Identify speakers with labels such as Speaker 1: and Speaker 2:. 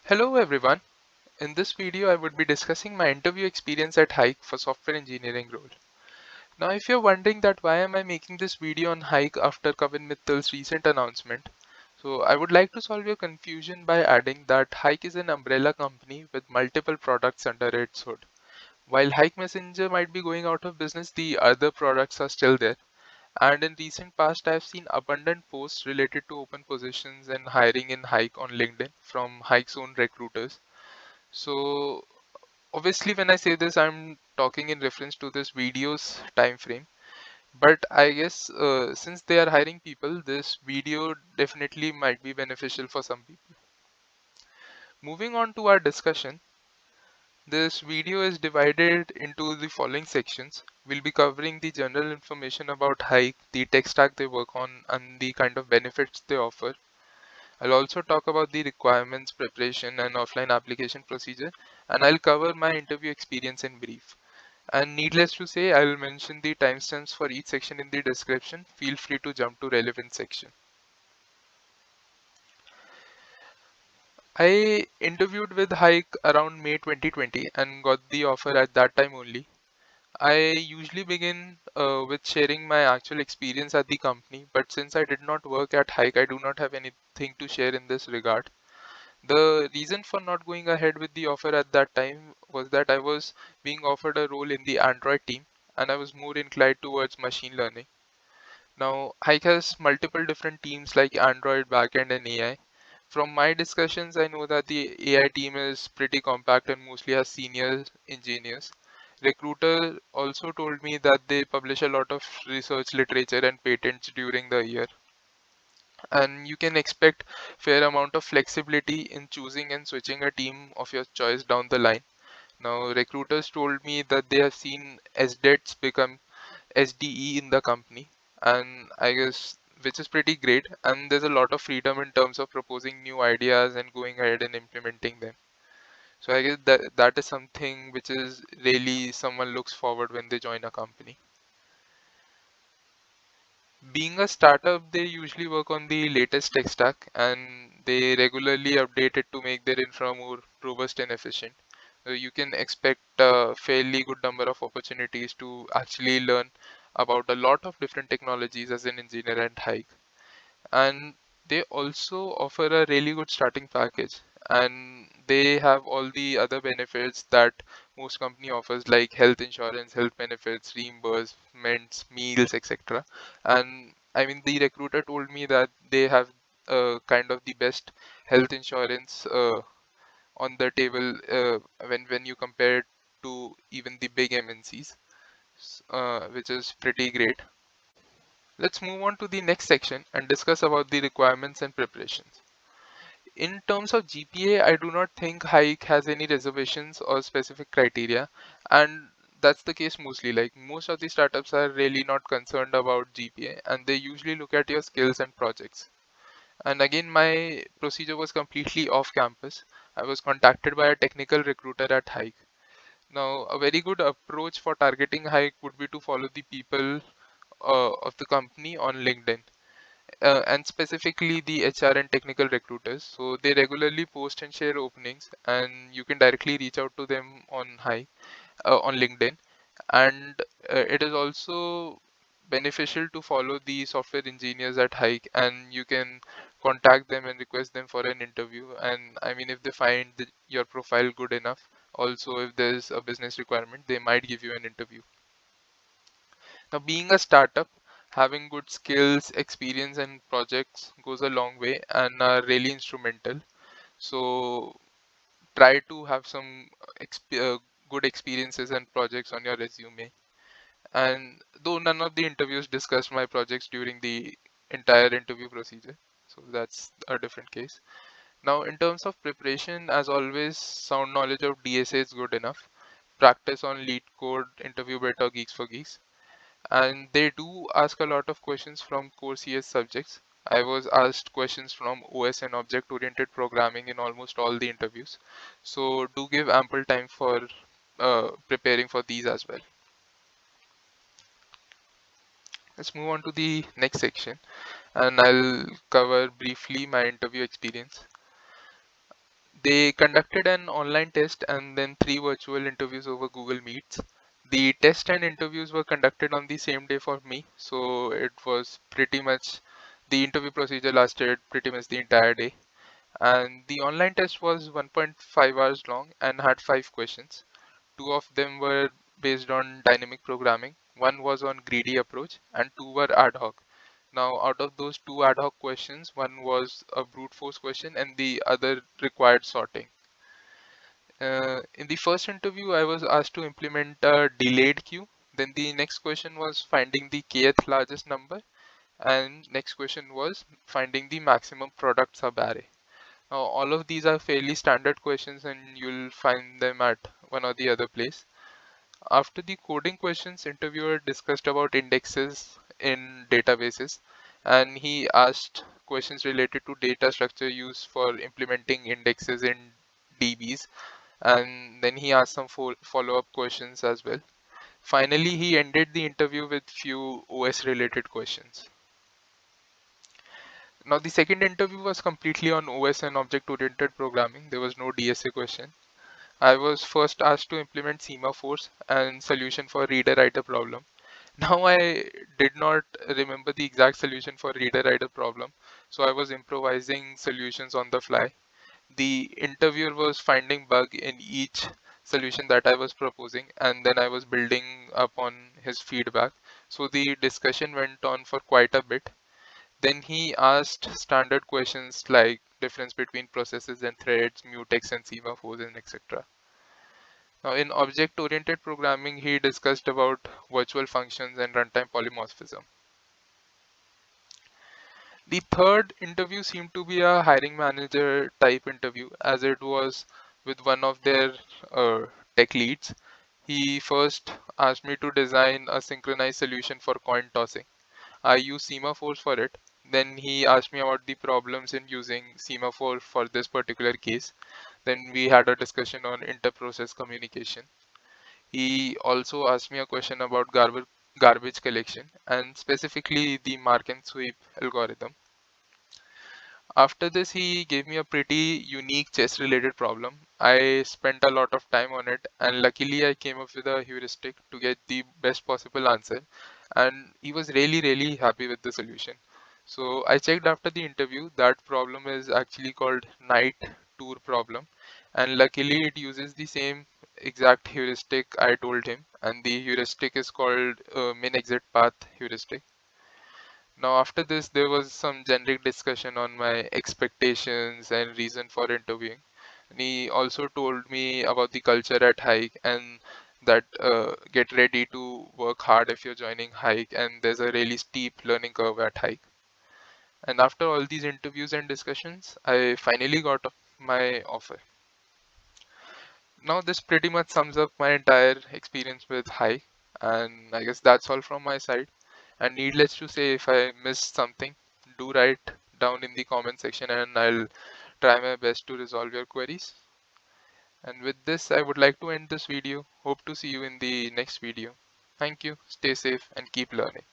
Speaker 1: Hello everyone. In this video I would be discussing my interview experience at Hike for software engineering role. Now if you're wondering that why am I making this video on Hike after Kevin Mitchell's recent announcement, so I would like to solve your confusion by adding that Hike is an umbrella company with multiple products under its hood. While Hike Messenger might be going out of business, the other products are still there. And in recent past, I've seen abundant posts related to open positions and hiring in Hike on LinkedIn from Hike's own recruiters. So obviously when I say this, I'm talking in reference to this video's time frame. But I guess since they are hiring people, this video definitely might be beneficial for some people. Moving on to our discussion, this video is divided into the following sections. We'll be covering the general information about Hike, the tech stack they work on, and the kind of benefits they offer. I'll also talk about the requirements, preparation, and offline application procedure, and I'll cover my interview experience in brief. And needless to say, I'll mention the timestamps for each section in the description. Feel free to jump to relevant section. I interviewed with Hike around May 2020 and got the offer at that time only. I usually begin with sharing my actual experience at the company, but since I did not work at Hike, I do not have anything to share in this regard. The reason for not going ahead with the offer at that time was that I was being offered a role in the Android team and I was more inclined towards machine learning. Now, Hike has multiple different teams like Android, backend, and AI. From my discussions, I know that the AI team is pretty compact and mostly has senior engineers. Recruiter also told me that they publish a lot of research literature and patents during the year, and you can expect fair amount of flexibility in choosing and switching a team of your choice down the line. Now, recruiters told me that they have seen SDETs become SDE in the company, and I guess which is pretty great. And there's a lot of freedom in terms of proposing new ideas and going ahead and implementing them. So I guess that is something which is really someone looks forward when they join a company. Being a startup, they usually work on the latest tech stack and they regularly update it to make their infra more robust and efficient. You can expect a fairly good number of opportunities to actually learn about a lot of different technologies as an engineer at Hike. And they also offer a really good starting package, and they have all the other benefits that most company offers, like health insurance, health benefits, reimbursements, meals, etc. And I mean, the recruiter told me that they have kind of the best health insurance on the table when you compare it to even the big MNCs, which is pretty great. Let's move on to the next section and discuss about the requirements and preparations. In terms of GPA, I do not think Hike has any reservations or specific criteria, and that's the case mostly. Like most of the startups are really not concerned about GPA, and they usually look at your skills and projects. And again, my procedure was completely off campus. I was contacted by a technical recruiter at Hike. Now, a very good approach for targeting Hike would be to follow the people of the company on LinkedIn, and specifically the HR and technical recruiters. So they regularly post and share openings, and you can directly reach out to them on LinkedIn. And it is also beneficial to follow the software engineers at Hike, and you can contact them and request them for an interview. And I mean, if they find your profile good enough, also if there's a business requirement, they might give you an interview. Now, being a startup, having good skills, experience, and projects goes a long way and are really instrumental. So, try to have some good experiences and projects on your resume. And though none of the interviews discussed my projects during the entire interview procedure, so that's a different case. Now, in terms of preparation, as always, sound knowledge of DSA is good enough. Practice on lead code, interview better, geeks for geeks, and they do ask a lot of questions from core CS subjects. I was asked questions from OS and object oriented programming in almost all the interviews. So do give ample time for preparing for these as well. Let's move on to the next section and I'll cover briefly my interview experience. They conducted an online test and then three virtual interviews over Google Meets. The test and interviews were conducted on the same day for me, so it was pretty much the interview procedure lasted pretty much the entire day. And the online test was 1.5 hours long and had five questions. Two of them were based on dynamic programming, one was on greedy approach, and two were ad hoc. Now, out of those two ad hoc questions, one was a brute force question and the other required sorting. In the first interview, I was asked to implement a delayed queue. Then the next question was finding the kth largest number, and next question was finding the maximum product subarray. Now, all of these are fairly standard questions, and you'll find them at one or the other place. After the coding questions, interviewer discussed about indexes in databases, and he asked questions related to data structure used for implementing indexes in DBs, and then he asked some follow-up questions as well. Finally, he ended the interview with few OS related questions. Now, the second interview was completely on OS and object-oriented programming. There was no DSA question. I was first asked to implement semaphores and solution for reader-writer problem. Now I did not remember the exact solution for reader-writer problem, so I was improvising solutions on the fly. The interviewer was finding bug in each solution that I was proposing, and then I was building upon his feedback. So the discussion went on for quite a bit. Then he asked standard questions like difference between processes and threads, mutex and semaphores, and etc. Now in object-oriented programming, he discussed about virtual functions and runtime polymorphism. The third interview seemed to be a hiring manager type interview, as it was with one of their tech leads. He first asked me to design a synchronized solution for coin tossing. I used semaphores for it. Then he asked me about the problems in using semaphore for this particular case. Then we had a discussion on inter-process communication. He also asked me a question about garbage collection and specifically the mark and sweep algorithm. After this, he gave me a pretty unique chess related problem. I spent a lot of time on it, and luckily, I came up with a heuristic to get the best possible answer. And he was really, really happy with the solution. So I checked after the interview. That problem is actually called night tour problem, and luckily, it uses the same exact heuristic I told him, and the heuristic is called min exit path heuristic. Now, after this, there was some generic discussion on my expectations and reason for interviewing. And he also told me about the culture at Hike and that get ready to work hard if you're joining Hike, and there's a really steep learning curve at Hike. And after all these interviews and discussions, I finally got my offer. Now, this pretty much sums up my entire experience with Hike, and I guess that's all from my side. And needless to say, if I missed something, do write down in the comment section and I'll try my best to resolve your queries. And with this, I would like to end this video. Hope to see you in the next video. Thank you, stay safe and keep learning.